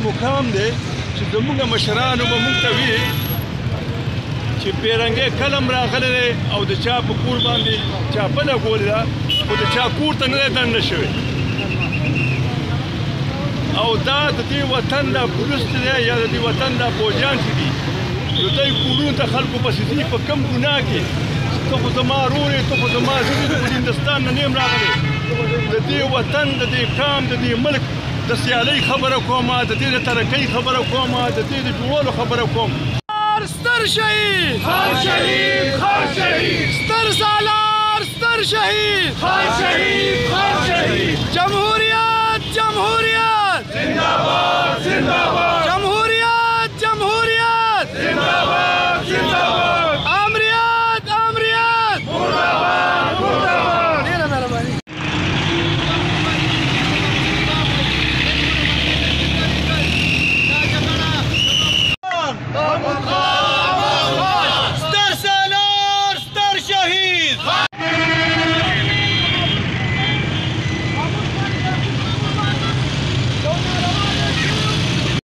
مقام دی چې زموږ مشرانو به موږ ته وي چې پیرنګی کلم راغلی دی او د چا په کور باندې چاپه لګولې ده خو د چا کور ته نه دی دننه شوی او دا د دې وطن دا پولیس دی یا د دې وطن دا پوجان چې دي نو دوی کورونو ته خلکو پسې ځي په کم ګناه کې ته خو زما ورور یې ته خو زما زوی د هندوستان نه یم راغلی د دې وطن د دې قام د دې ملک د سیالۍ خبره کومه د دې د ترقۍ خبره کومه د دې د جوړولو خبره کوم ستر شهید خان شهید خان شهید ستر سالار ستر شهید خان شهید خان شهید جمهوریت جمهوریت زنده‌باد زنده‌باد جمهوریت جمهوریت زنده‌باد زنده‌باد امریت امریت مرداباد مرداباد ډیره مهرباني ستر سالار ستر شهید